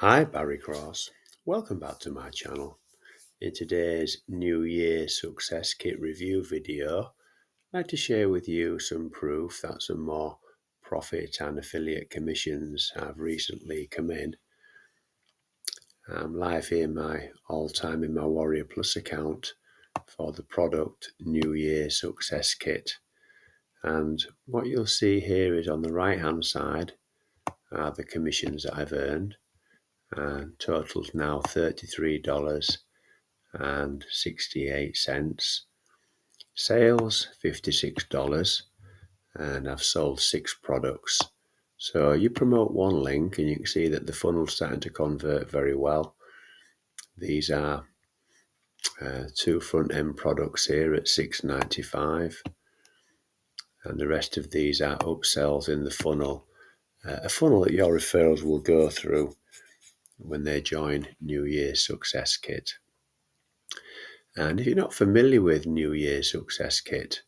Hi, Barry Cross. Welcome back to my channel. In today's New Year Success Kit review video, I'd like to share with you some proof that some more profit and affiliate commissions have recently come in. I'm live here in my all-time in my Warrior Plus account for the product New Year Success Kit. And what you'll see here is on the right-hand side are the commissions that I've earned. And totals now $33.68. Sales $56, and I've sold 6 products. So you promote one link and you can see that the funnel's starting to convert very well. These are 2 front-end products here at $6.95, and the rest of these are upsells in the funnel. A funnel that your referrals will go through when they join New Year Success Kit. And if you're not familiar with New Year Success Kit,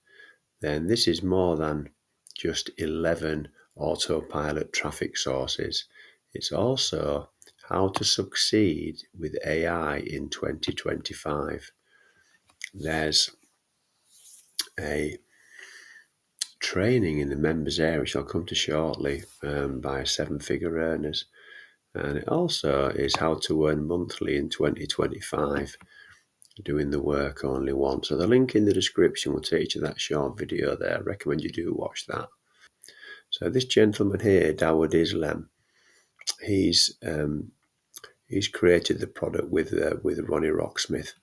then this is more than just 11 autopilot traffic sources. It's also how to succeed with AI in 2025. There's a training in the members area, which I'll come to shortly, by 7-figure earners. And it also is how to earn monthly in 2025, doing the work only once. So the link in the description will take you to that short video there. I recommend you do watch that. So this gentleman here, Dawud Islam, he's created the product with Ronnie Rocksmith.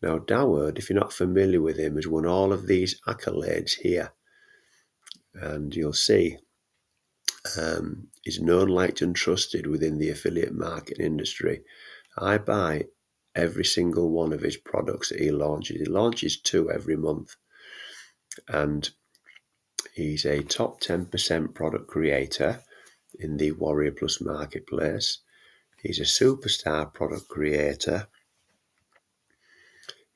Now Dawud, if you're not familiar with him, has won all of these accolades here, and you'll see he's known, liked, and trusted within the affiliate marketing industry. I buy every single one of his products that he launches. He launches 2 every month, and he's a top 10% product creator in the Warrior Plus marketplace. He's a superstar product creator.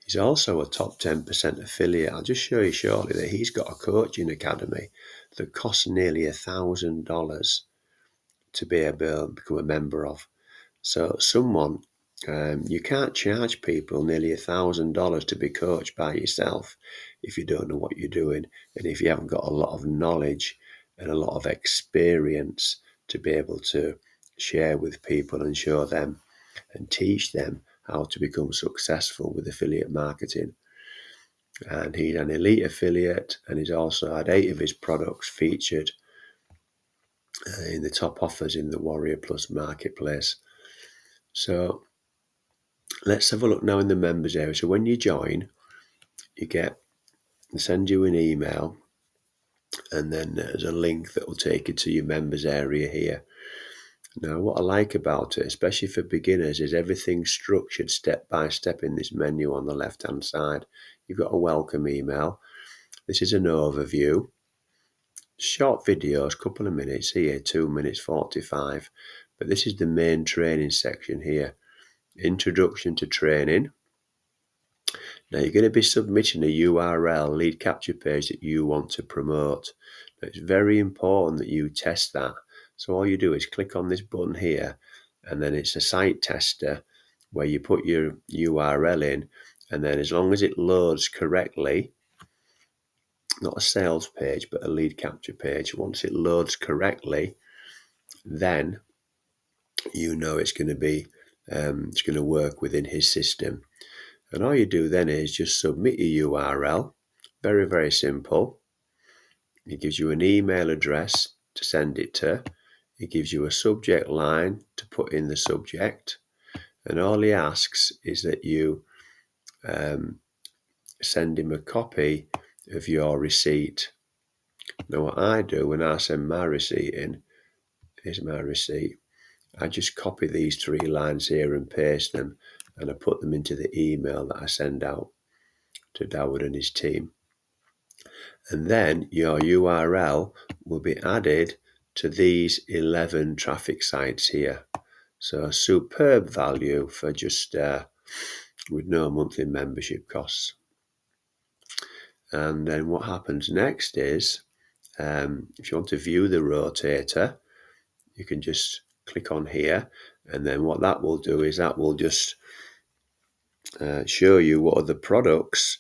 He's also a top 10% affiliate. I'll just show you shortly that he's got a coaching academy that costs nearly $1,000 to be able to become a member of. So someone, you can't charge people nearly $1,000 to be coached by yourself if you don't know what you're doing, and if you haven't got a lot of knowledge and a lot of experience to be able to share with people and show them and teach them how to become successful with affiliate marketing. And he's an elite affiliate, and he's also had 8 of his products featured in the top offers in the Warrior Plus marketplace. So let's have a look now in the members area. So when you join, they send you an email, and then there's a link that will take you to your members area here. Now, what I like about it, especially for beginners, is everything's structured step by step in this menu on the left-hand side. You've got a welcome email. This is an overview. Short videos, couple of minutes here, 2 minutes 45. But this is the main training section here. Introduction to training. Now, you're going to be submitting a URL, lead capture page that you want to promote. Now, it's very important that you test that. So all you do is click on this button here, and then it's a site tester where you put your URL in, and then as long as it loads correctly, not a sales page, but a lead capture page, once it loads correctly, then you know it's going to work within his system. And all you do then is just submit your URL. Very, very simple. It gives you an email address to send it to. It gives you a subject line to put in the subject. And all he asks is that you send him a copy of your receipt. Now, what I do when I send my receipt in, here's my receipt. I just copy these 3 lines here and paste them, and I put them into the email that I send out to Dawud and his team. And then your URL will be added to these 11 traffic sites here. So superb value for just with no monthly membership costs. And then what happens next is, if you want to view the rotator, you can just click on here, And then what that will do is that will just show you what other products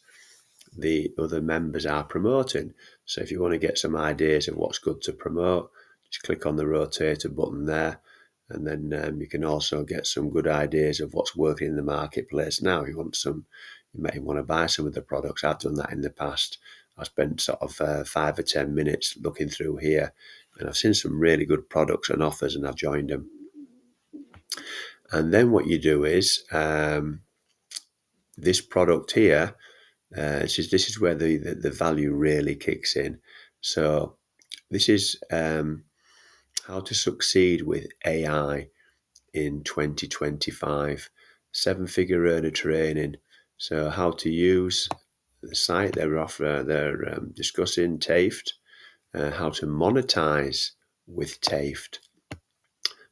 the other members are promoting. So if you want to get some ideas of what's good to promote, just click on the rotator button there, and then you can also get some good ideas of what's working in the marketplace now. You may want to buy some of the products. I've done that in the past. I spent sort of 5 or 10 minutes looking through here, and I've seen some really good products and offers, and I've joined them. And then what you do is this product here. This is where the value really kicks in. So this is how to succeed with AI in 2025. 7-figure earner training. So how to use the site they're discussing TAFE, how to monetize with TAFE.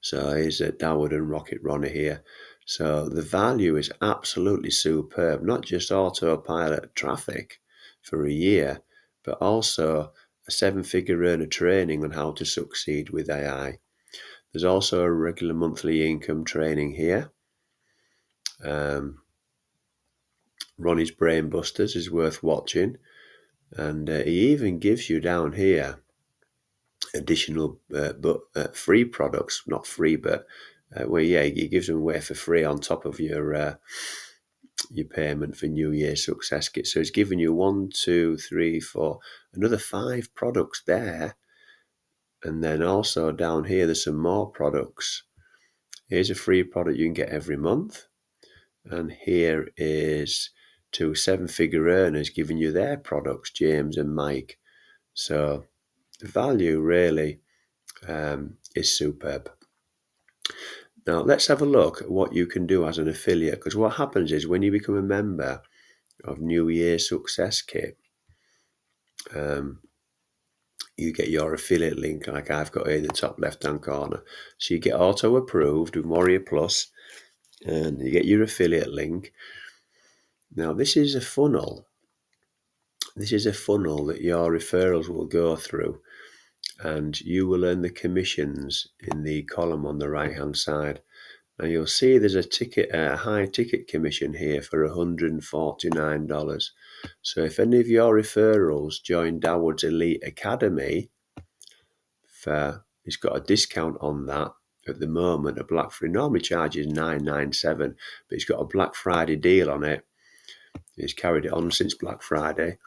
So here's Dawud and Rocket Ronnie here. So the value is absolutely superb, not just autopilot traffic for a year, but also a 7-figure earner training on how to succeed with AI. There's also a regular monthly income training here. Ronnie's Brain Busters is worth watching. And he even gives you down here additional free products, not free, but he gives them away for free on top of your payment for New Year Success Kit. So he's giving you 1, 2, 3, 4, another 5 products there. And then also down here, there's some more products. Here's a free product you can get every month. And here is 2 7-figure earners giving you their products, James and Mike. So the value really is superb. Now let's have a look at what you can do as an affiliate, because what happens is when you become a member of New Year Success Kit, you get your affiliate link like I've got here in the top left hand corner. So you get auto approved with Warrior Plus, and you get your affiliate link. Now this is a funnel. This is a funnel that your referrals will go through, and you will earn the commissions in the column on the right hand side. Now you'll see there's a high ticket commission here for $149. So if any of your referrals join Dawud's Elite Academy, he's got a discount on that at the moment. A Black Friday normally charges $997, but he's got a Black Friday deal on it. He's carried it on since Black Friday.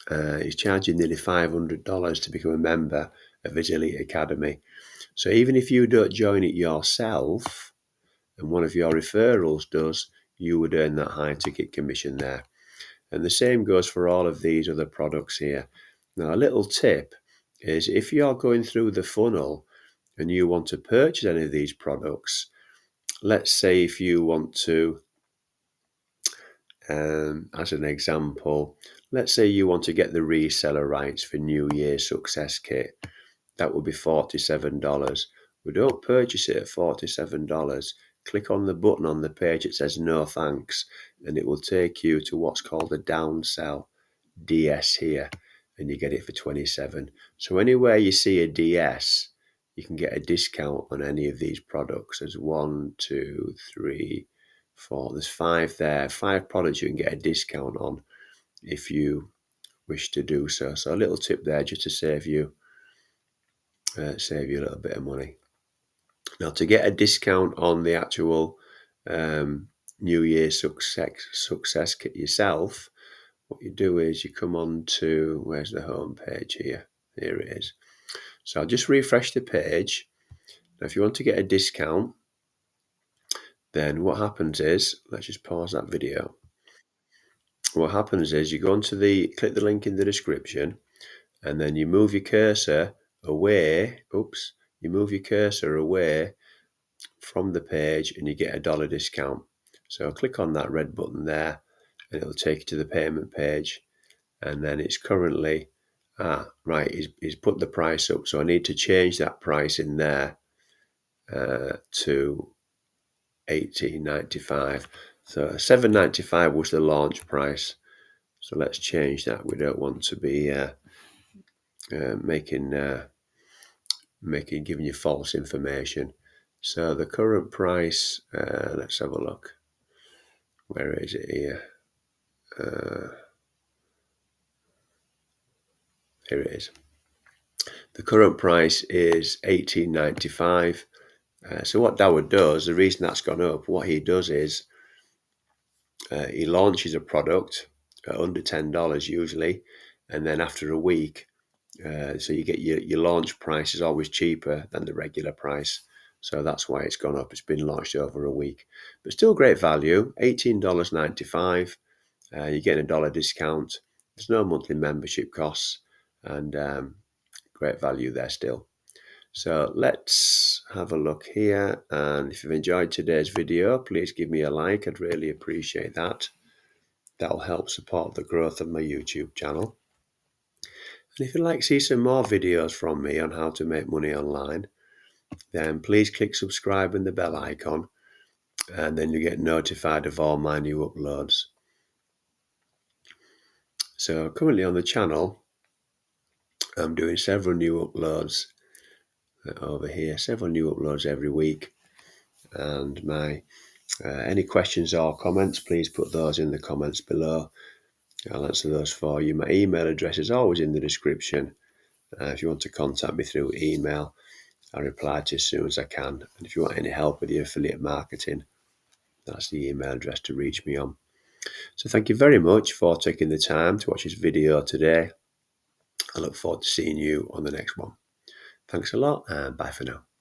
He's charging nearly $500 to become a member of his Elite Academy. So even if you don't join it yourself, and one of your referrals does, you would earn that high ticket commission there. And the same goes for all of these other products here. Now, a little tip is if you're going through the funnel and you want to purchase any of these products, let's say if you want to, as an example, let's say you want to get the reseller rights for New Year Success Kit. That would be $47. We don't purchase it at $47. Click on the button on the page that says no thanks, and it will take you to what's called a downsell DS here, and you get it for $27. So anywhere you see a DS, you can get a discount on any of these products. There's 1, 2, 3, 4. There's 5 there. 5 products you can get a discount on if you wish to do so. So a little tip there just to save you a little bit of money. Now, to get a discount on the actual New Year Success Kit yourself, what you do is you come on to, where's the home page here? Here it is. So I'll just refresh the page. Now, if you want to get a discount, then what happens is, let's just pause that video. What happens is you go onto click the link in the description, and then you move your cursor away. You move your cursor away from the page and you get a $1 discount. So click on that red button there and it'll take you to the payment page, and then it's currently he's put the price up, so I need to change that price in there to $18.95. So $7.95 was the launch price, so let's change that. We don't want to be giving you false information. So the current price, let's have a look. Where is it here? Here it is. The current price is $18.95. So what Dawah does, the reason that's gone up, what he does is he launches a product at under $10 usually, and then after a week, so you get your launch price is always cheaper than the regular price. So that's why it's gone up. It's been launched over a week, but still great value, $18.95. You're getting $1 discount. There's no monthly membership costs, and great value there still. So let's have a look here. And if you've enjoyed today's video, please give me a like. I'd really appreciate that. That'll help support the growth of my YouTube channel. And if you'd like to see some more videos from me on how to make money online, then please click subscribe and the bell icon, and then you get notified of all my new uploads. So currently on the channel, I'm doing several new uploads over here, several new uploads every week. And my any questions or comments, please put those in the comments below. I'll answer those for you. My email address is always in the description. If you want to contact me through email, I'll reply to you as soon as I can. And if you want any help with your affiliate marketing, that's the email address to reach me on. So thank you very much for taking the time to watch this video today. I look forward to seeing you on the next one. Thanks a lot, and bye for now.